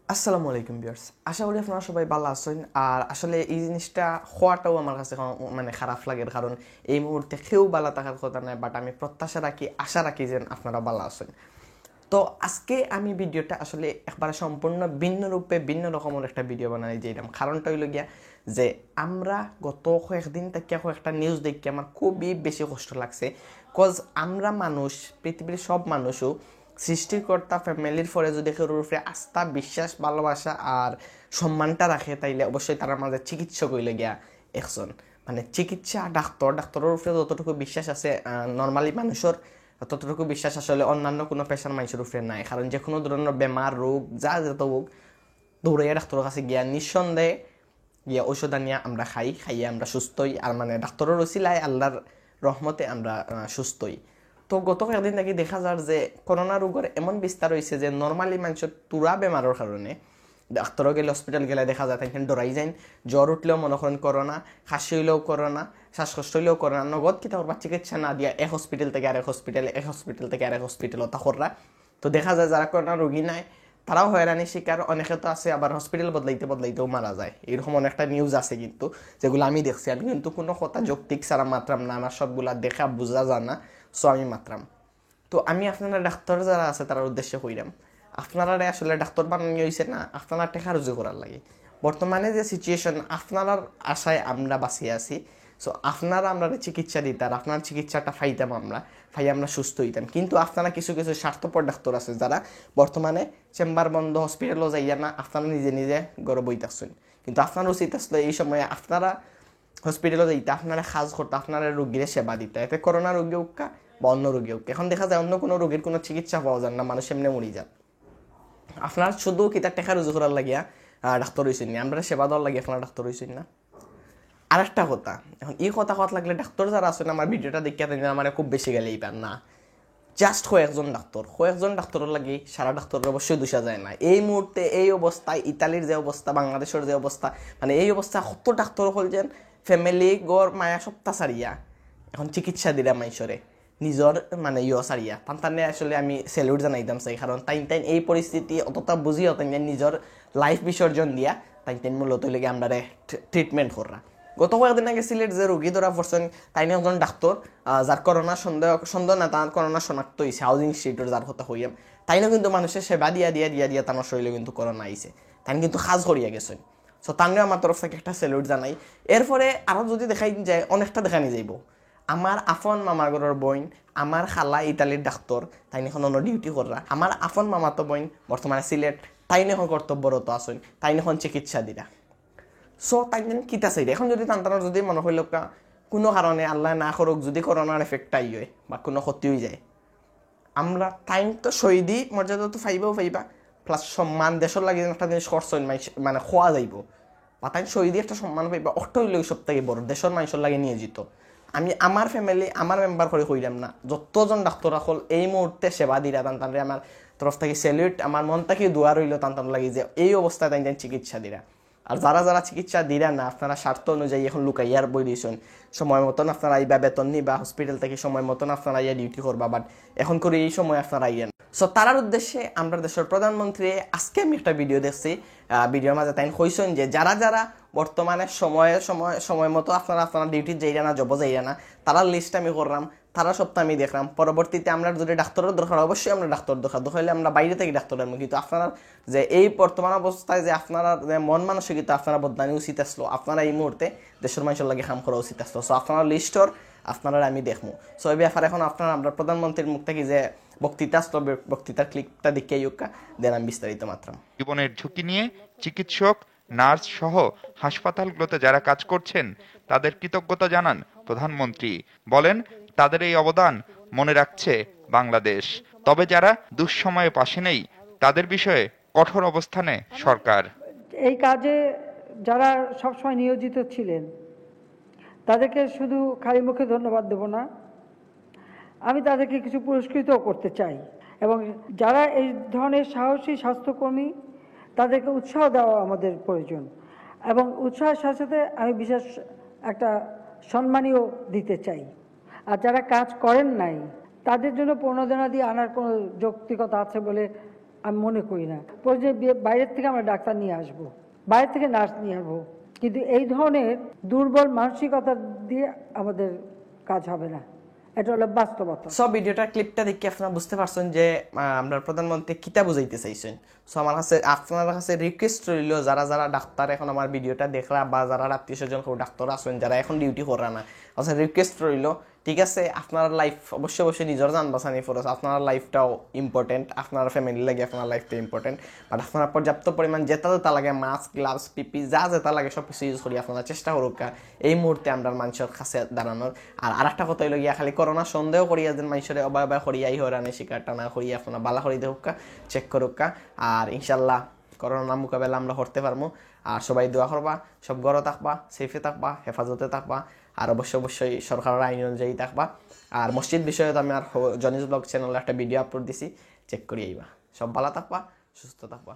আসসালামু আলাইকুম ভিউয়ার্স, আশা করি আপনারা সবাই ভালো আছেন। আর আসলে এই জিনিসটা হওয়াটাও আমার কাছে মানে খারাপ লাগে, কারণ এই মুহূর্তে কেউ ভালো থাকার কথা নয়, বাট আমি প্রত্যাশা রাখি, আশা রাখি যে আপনারা ভালো আছেন। তো আজকে আমি ভিডিওটা আসলে একবারে সম্পূর্ণ ভিন্ন রূপে ভিন্ন রকমের একটা ভিডিও বানাই যেরকম, কারণটা হইল গিয়া যে আমরা গত কয়েকদিন থেকে কয়েকটা নিউজ দেখি আমার খুবই বেশি কষ্ট লাগছে। কজ আমরা মানুষ, পৃথিবীর সব মানুষও সৃষ্টিকর্তা ফ্যামিলির পরে যদি কেউ উপরে আস্থা, বিশ্বাস, ভালোবাসা আর সম্মানটা রাখে, তাইলে অবশ্যই তার মাঝে চিকিৎসক হইলে গিয়া একজন মানে চিকিৎসা ডাক্তারের উপরে যতটুকু বিশ্বাস আছে নর্মালি মানুষের, ততটুকু বিশ্বাস আসলে অন্যান্য কোনো পেশার মানুষের উপরে নাই। কারণ যে কোনো ধরনের বেমার, রোগ, যা যত হোক, দৌড়াইয়া ডাক্তারের কাছে গিয়া নিঃসন্দেহে গিয়া ঔষধ আনিয়া আমরা খাইয়ে আমরা সুস্থই, আর মানে ডাক্তারের ওসিলায় আল্লাহর রহমতে আমরা সুস্থই। তো গত কয়েকদিন থেকে দেখা যায় যে করোনা রোগের এমন বিস্তার হয়েছে যে নর্মালি মানুষের তুরা বেমারের কারণে ডাক্তারও গেলে, হসপিটাল গেলে দেখা যায় তাই ডরাই যায়। জ্বর উঠলেও মনে করেন করোনা, কাশি হইলেও করোনা, শ্বাসকষ্ট হইলেও করোনা, নগদ কি তারপর চিকিৎসা না দিয়া এক হসপিটাল থেকে আরেক হসপিটালে, এক হসপিটাল থেকে আরেক হসপিটাল তা কররা। তো দেখা যায় যারা করোনা রোগী নাই তারাও হয়রানির শিকার, অনেকে তো আছে আবার হসপিটাল বদলাইতেও মারা যায়। এরকম অনেকটা নিউজ আছে কিন্তু, যেগুলো আমি দেখছি। আমি কিন্তু কোনো কথা যৌক্তিক ছাড়া মাত্রাম না, আমার সবগুলা দেখা বোঝা জানা, সো আমি মাত্রাম। তো আমি আপনারা ডাক্তার যারা আছে তার উদ্দেশ্যে কইরাম, আপনারা আসলে ডাক্তার বানানো হয়েছে না, আপনারা টেকা রুজু করার লাগে। বর্তমানে যে সিচুয়েশন, আপনার আশায় আমরা বাঁচিয়ে আছি। সো আপনারা আমরা চিকিৎসা দিতাম, আপনার চিকিৎসাটা ফাইতাম, আমরা সুস্থ হইতাম। কিন্তু আপনারা কিছু কিছু স্বার্থপর ডাক্তার আছে যারা বর্তমানে চেম্বার বন্ধ, হসপিটালও যাইয়া না, আপনারা নিজে নিজে গড়ে বইতাছেন। কিন্তু আপনার উচিত আসলে এই সময়ে আপনারা হসপিটালে যাইতে, আপনারা কাজ করতে, আপনারা রোগীর সেবা দিতে, এতে করোনা রোগী হোক বা অন্য রোগী হোক। এখন দেখা যায় অন্য কোনো রোগীর কোনো চিকিৎসা পাওয়া যায় না, মানুষ এমনি মরি যান। আপনার শুধু কিতার টেকা রুজু করার লাগিয়া ডাক্তার হয়েছেন না, আমরা সেবা দেওয়ার লাগে আপনারা ডাক্তার হয়েছেন না। আরেকটা কথা, এখন এই কথা লাগলে ডাক্তার যারা আছেন আমার ভিডিওটা দেখিয়া আমার খুব বেশি গেলেই পান না, জাস্ট কয়েকজন ডাক্তারের লাগে সারা ডাক্তারের অবশ্যই দোষা যায় না। এই মুহূর্তে এই অবস্থায়, ইতালির যে অবস্থা, বাংলাদেশের যে অবস্থা, মানে এই অবস্থা কত ডাক্তার হল যেন ফ্যামিলি গড় মায়া সপ্তাহ সারিয়া এখন চিকিৎসা দিলাম মাইসরে নিজর মানে সারিয়া তান্তানে আসলে আমি স্যালুট জানাইতাম চাই। কারণ তাইন এই পরিস্থিতি অতটা বুঝিও তাই নিজের লাইফ বিসর্জন দিয়া তাইন মূলত লেগে আমরা ট্রিটমেন্ট করা। গত কয়েকদিন আগে সিলেট যে রোগী ধরা পড়ছেন তাই নিয়ে একজন ডাক্তার, যার করোনা সন্দেহ না, তার করোনা শনাক্ত হয়েছে হাউজিং ইনস্টিটিউটের, যার কথা হইয়াম তাইনও কিন্তু মানুষের সেবা দিয়া তার শরীরে কিন্তু করোনা আইছে, তাই কিন্তু কাজ করিয়া গেছেন। সো তানিও আমার তরফ থেকে একটা স্যালুট জানাই। এরপরে আরও যদি দেখাই যায়, অনেকটা দেখানি যাইব। আমার আফন মামার ঘরের বইন, আমার খালা ইতালির ডাক্তার, তাই এখন অন্য ডিউটি কররা। আমার আফন মামাতো বইন বর্তমানে সিলেট, তাই এখন কর্তব্যরত আসেন, তাই এখন চিকিৎসা দিরা। সো তাই কিতা চাই এখন যদি তান্তানোর যদি মনে হইল কোনো কারণে আল্লাহ না করুক যদি করোনার এফেক্ট আই হয় বা কোনো ক্ষতি হয়ে যায়, আমরা টাইম তো শহীদি মর্যাদা তো পাইবা, প্লাস সম্মান দেশের লাগে একটা জিনিস করছেন মানে খোয়া যাইব, বা তাই শহীদি একটা সম্মান পাইবা, অর্থ হইলে সব থেকে বড় দেশের মানুষের লাগে নিয়ে যেত। আমি আমার ফ্যামিলি, আমার মেম্বার করে কইলাম না, যতজন ডাক্তার হল এই মুহূর্তে সেবা দিরা তান্তানরে আমার তরফ থেকে স্যালুট, আমার মন থেকে দোয়া রইল তান্তান লাগে যে এই অবস্থায় তাই চিকিৎসা দিরা। আর যারা যারা চিকিৎসা দিরা না, আপনারা স্বার্থ অনুযায়ী এখন লুকাইয়ার বই দিয়েছেন, সময় মতন আপনারা আইবা বেতন নিবা, হসপিটাল থেকে সময় মতন আপনারা ইয়া ডিউটি করবা, বাট এখন করে এই সময় আপনারা আইয়েন। সো তারার উদ্দেশ্যে আমরা দেশের প্রধানমন্ত্রী আজকে আমি একটা ভিডিও দেখছি, ভিডিওর মাঝে তাই কইছেন যে যারা যারা বর্তমানে সময় মতো আপনারা ডিউটি যাইরা না, জব যাইরা না, তারা লিস্ট আমি করলাম, তারা সপ্তাহ আমি দেখলাম। পরবর্তীতে আমরা যদি ডাক্তারের দরকার, অবশ্যই আমরা ডাক্তার দরকার হলে আমরা বাইরে থেকে ডাক্তার আনবো। কিন্তু আপনারা যে এই বর্তমান অবস্থায় যে আপনারা যে মন মানসিকতা আপনারা বদলানি উচিত আসলো, আপনারা এই মুহূর্তে দেশের মানুষের লাগে কাম করা উচিত আসলো। সো আপনারা লিস্টর আপনারা আমি দেখবো। সো এই ব্যাপারে এখন আপনারা আমরা প্রধানমন্ত্রীর মুখ থেকে যে বক্তৃতা আসলো, বক্তৃতার ক্লিপটা দেখে দেন আমি বিস্তারিত মাত্রাম। জীবনের ঝুঁকি নিয়ে চিকিৎসক, নার্স সহ হাসপাতালগুলোতে যারা কাজ করছেন তাদের কৃতজ্ঞতা জানান প্রধানমন্ত্রী। বলেন, তাদের এই অবদান মনে রাখছে বাংলাদেশ। তবে যারা দুঃসময়ে পাশে নেই তাদের বিষয়ে কঠোর অবস্থানে সরকার। এই কাজে যারা সবসময় নিয়োজিত ছিলেন তাদেরকে শুধু খালি মুখে ধন্যবাদ দেব না, আমি তাদেরকে কিছু পুরস্কৃতও করতে চাই। এবং যারা এই ধরনের সাহসী স্বাস্থ্যকর্মী তাদেরকে উৎসাহ দেওয়া আমাদের প্রয়োজন। এবং উৎসাহের সাথে সাথে আমি বিশেষ একটা সম্মানীয় দিতে চাই। আর যারা কাজ করেন নাই তাদের জন্য প্রণোদনা দিয়ে আনার কোনো যৌক্তিকতা আছে বলে আমি মনে করি না। প্রয়োজনে বাইরের থেকে আমরা ডাক্তার নিয়ে আসবো, বাইরে থেকে নার্স নিয়ে আসবো, কিন্তু এই ধরনের দুর্বল মানসিকতা দিয়ে আমাদের কাজ হবে না। এটা হলো বাস্তবতা। সব ভিডিওটার ক্লিপটা দেখে আপনারা বুঝতে পারছেন যে আমরা প্রধানমন্ত্রী কিতা বুঝাইতে চাইছেন। সো আমার কাছে আপনার কাছে রিকোয়েস্ট রইল, যারা যারা ডাক্তার এখন আমার ভিডিওটা দেখরা বা যারা আত্মীয় স্বজন ডাক্তার আছেন যারা এখন ডিউটি করা না, আচ্ছা রিকোয়েস্ট রইল, ঠিক আছে আপনার লাইফ অবশ্যই অবশ্যই নিজের জান বাঁচানি ফরজ, আপনার লাইফটাও ইম্পর্টেন্ট, আপনার ফ্যামিলি লাগে আপনার লাইফটা ইম্পর্টেন্ট, বাট আপনারা পর্যাপ্ত পরিমাণ যেটা যেটা লাগে মাস্ক গ্লাভস পিপি যা যেটা লাগে সব কিছু ইউজ করি আপনারা চেষ্টা করুক এই মুহূর্তে আমরা মানুষের কাছে দাঁড়ানোর। আর আরেকটা কথা হইল গিয়া খালি করোনা সন্দেহ করিয়া যেন মানুষের অবাবা করিয়াই হরানি শিকারটা না করিয়া আপনারা বালা করি দেহুক, চেক করুক, আর ইনশাল্লাহ করোনা মোকাবেলা আমরা করতে পারবো। আর সবাই দোয়া করবা, সব ঘরে থাকবা, সেফে থাকবা, হেফাজতে থাকবা, আর অবশ্যই অবশ্যই সরকারের আইন অনুযায়ী থাকবা। আর মসজিদ বিষয়ে তো আমি আর জনিস ব্লগ চ্যানেলে একটা ভিডিও আপলোড দিছি, চেক করি আইবা। সব ভালো থাকবা, সুস্থ থাকবা।